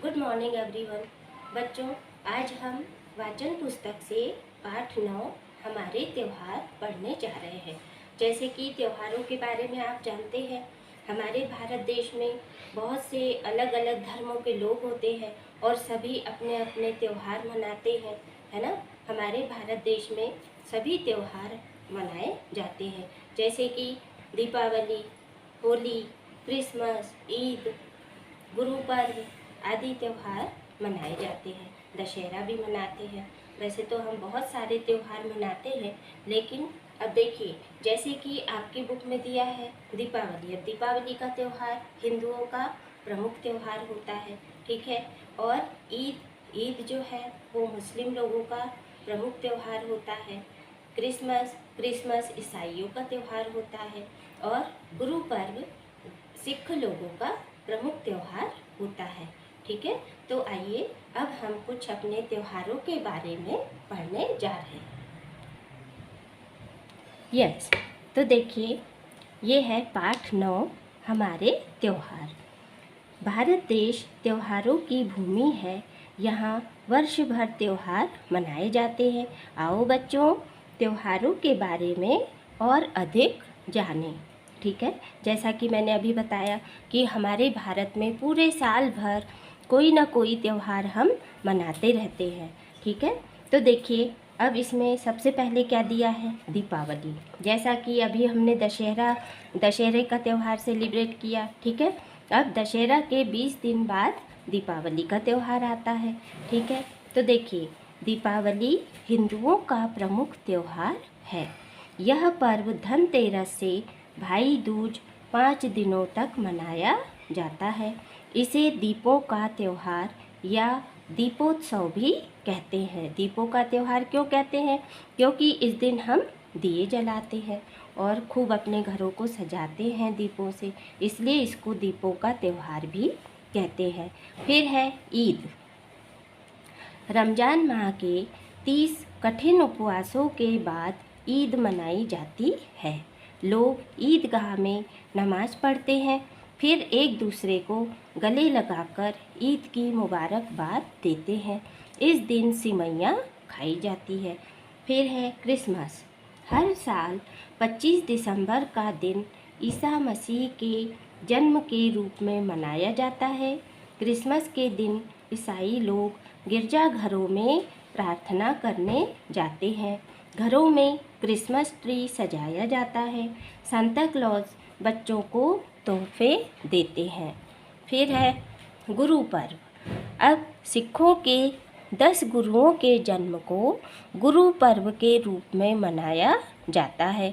Good morning everyone. बच्चों, आज हम वाचन पुस्तक से पाठ 9 हमारे त्यौहार पढ़ने जा रहे हैं। जैसे कि त्योहारों के बारे में आप जानते हैं, हमारे भारत देश में बहुत से अलग अलग धर्मों के लोग होते हैं और सभी अपने अपने त्यौहार मनाते हैं, है ना। हमारे भारत देश में सभी त्यौहार मनाए जाते हैं, जैसे कि दीपावली, होली, क्रिसमस, ईद, गुरु पर्व आदि त्यौहार मनाए जाते हैं। दशहरा भी मनाते हैं। वैसे तो हम बहुत सारे त्यौहार मनाते हैं, लेकिन अब देखिए, जैसे कि आपकी बुक में दिया है दीपावली। अब दीपावली का त्यौहार हिंदुओं का प्रमुख त्यौहार होता है, ठीक है। और ईद जो है वो मुस्लिम लोगों का प्रमुख त्यौहार होता है। क्रिसमस ईसाइयों का त्यौहार होता है। और गुरु पर्व सिख लोगों का प्रमुख त्यौहार होता है, ठीक है। तो आइए अब हम कुछ अपने त्योहारों के बारे में पढ़ने जा रहे हैं। यस, तो देखिए, ये है पाठ 9 हमारे त्योहार। भारत देश त्योहारों की भूमि है। यहाँ वर्ष भर त्योहार मनाए जाते हैं। आओ बच्चों, त्योहारों के बारे में और अधिक जानें, ठीक है। जैसा कि मैंने अभी बताया कि हमारे भारत में पूरे साल भर कोई ना कोई त्यौहार हम मनाते रहते हैं, ठीक है। तो देखिए, अब इसमें सबसे पहले क्या दिया है, दीपावली। जैसा कि अभी हमने दशहरे का त्यौहार सेलिब्रेट किया, ठीक है। अब दशहरा के 20 दिन बाद दीपावली का त्यौहार आता है, ठीक है। तो देखिए, दीपावली हिंदुओं का प्रमुख त्यौहार है। यह पर्व धनतेरस से भाई दूज 5 दिनों तक मनाया जाता है। इसे दीपों का त्यौहार या दीपोत्सव भी कहते हैं। दीपों का त्यौहार क्यों कहते हैं? क्योंकि इस दिन हम दिए जलाते हैं और खूब अपने घरों को सजाते हैं दीपों से, इसलिए इसको दीपों का त्यौहार भी कहते हैं। फिर है ईद। रमज़ान माह के 30 कठिन उपवासों के बाद ईद मनाई जाती है। लोग ईदगाह में नमाज पढ़ते हैं, फिर एक दूसरे को गले लगाकर ईद की मुबारकबाद देते हैं। इस दिन सिवैयाँ खाई जाती है। फिर है क्रिसमस। हर साल 25 दिसंबर का दिन ईसा मसीह के जन्म के रूप में मनाया जाता है। क्रिसमस के दिन ईसाई लोग गिरजाघरों में प्रार्थना करने जाते हैं। घरों में क्रिसमस ट्री सजाया जाता है। सांता क्लॉज बच्चों को तोहफे देते हैं। फिर है गुरु पर्व। अब सिखों के 10 गुरुओं के जन्म को गुरु पर्व के रूप में मनाया जाता है।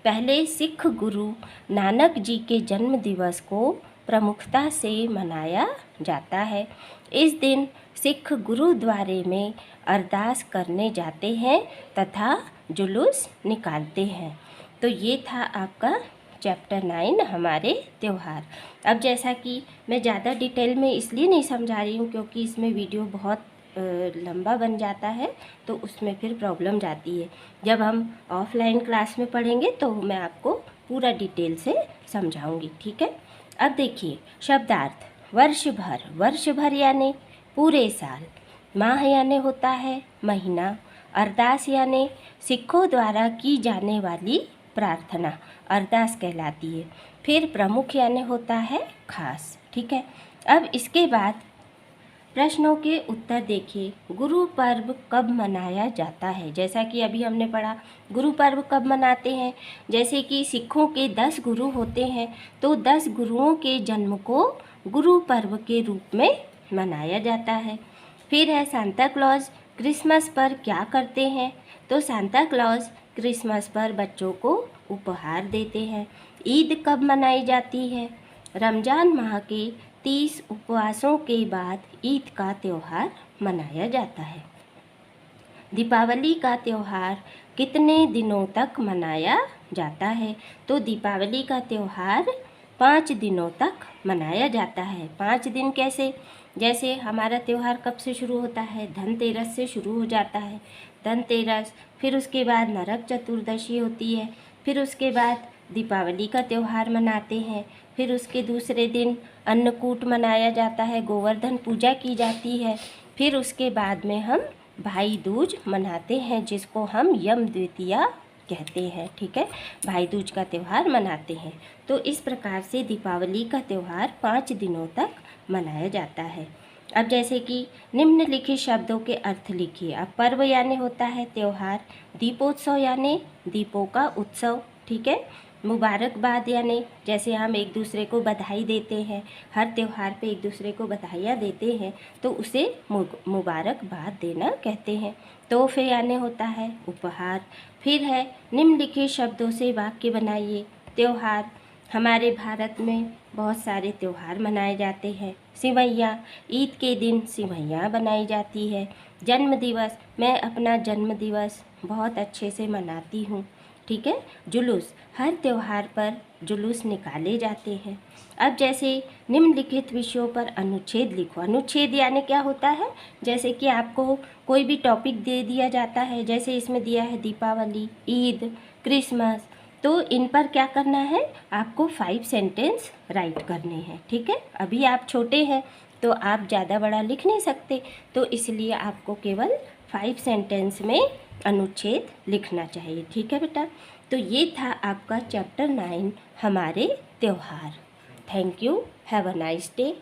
पहले सिख गुरु नानक जी के जन्म दिवस को प्रमुखता से मनाया जाता है। इस दिन सिख गुरुद्वारे में अरदास करने जाते हैं तथा जुलूस निकालते हैं। तो ये था आपका चैप्टर 9 हमारे त्यौहार। अब जैसा कि मैं ज़्यादा डिटेल में इसलिए नहीं समझा रही हूँ क्योंकि इसमें वीडियो बहुत लंबा बन जाता है, तो उसमें फिर प्रॉब्लम जाती है। जब हम ऑफलाइन क्लास में पढ़ेंगे तो मैं आपको पूरा डिटेल से समझाऊंगी, ठीक है। अब देखिए, शब्दार्थ। वर्ष भर यानी पूरे साल। माह यानी होता है महीना। अरदास यानी सिखों द्वारा की जाने वाली प्रार्थना, अरदास कहलाती है। फिर प्रमुख यानी होता है खास, ठीक है। अब इसके बाद प्रश्नों के उत्तर देखिए। गुरु पर्व कब मनाया जाता है? जैसा कि अभी हमने पढ़ा, गुरु पर्व कब मनाते हैं। जैसे कि सिखों के 10 गुरु होते हैं, तो 10 गुरुओं के जन्म को गुरु पर्व के रूप में मनाया जाता है। फिर है सांता क्लॉज क्रिसमस पर क्या करते हैं? तो सांता क्लॉज क्रिसमस पर बच्चों को उपहार देते हैं। ईद कब मनाई जाती है? रमज़ान माह के 30 उपवासों के बाद ईद का त्यौहार मनाया जाता है। दीपावली का त्यौहार कितने दिनों तक मनाया जाता है? तो दीपावली का त्यौहार 5 दिनों तक मनाया जाता है। 5 दिन कैसे? जैसे हमारा त्यौहार कब से शुरू होता है? धनतेरस से शुरू हो जाता है। धनतेरस, फिर उसके बाद नरक चतुर्दशी होती है, फिर उसके बाद दीपावली का त्यौहार मनाते हैं, फिर उसके दूसरे दिन अन्नकूट मनाया जाता है, गोवर्धन पूजा की जाती है। फिर उसके बाद में हम भाई दूज मनाते हैं, जिसको हम यम द्वितीया कहते हैं। ठीक है, भाई दूज का त्यौहार मनाते हैं। तो इस प्रकार से दीपावली का त्यौहार 5 दिनों तक मनाया जाता है। अब जैसे कि निम्नलिखित शब्दों के अर्थ लिखिए। अब पर्व यानी होता है त्यौहार, दीपोत्सव यानी दीपों का उत्सव। ठीक है, मुबारकबाद यानी जैसे हम एक दूसरे को बधाई देते हैं, हर त्यौहार पे एक दूसरे को बधाइयाँ देते हैं, तो उसे मुबारकबाद देना कहते हैं। तोहफे यानी होता है उपहार। फिर है निम्नलिखित शब्दों से वाक्य बनाइए। त्यौहार, हमारे भारत में बहुत सारे त्यौहार मनाए जाते हैं। सिवैयाँ, ईद के दिन सिवैयाँ बनाई जाती है। जन्म दिवस, मैं अपना जन्म दिवस बहुत अच्छे से मनाती हूँ। ठीक है, जुलूस, हर त्यौहार पर जुलूस निकाले जाते हैं। अब जैसे निम्नलिखित विषयों पर अनुच्छेद लिखो। अनुच्छेद यानी क्या होता है, जैसे कि आपको कोई भी टॉपिक दे दिया जाता है, जैसे इसमें दिया है दीपावली, ईद, क्रिसमस, तो इन पर क्या करना है, आपको 5 सेंटेंस राइट करने हैं। ठीक है, अभी आप छोटे हैं तो आप ज़्यादा बड़ा लिख नहीं सकते, तो इसलिए आपको केवल 5 सेंटेंस में अनुच्छेद लिखना चाहिए। ठीक है बेटा, तो ये था आपका चैप्टर 9 हमारे त्यौहार। Thank you, have a nice day.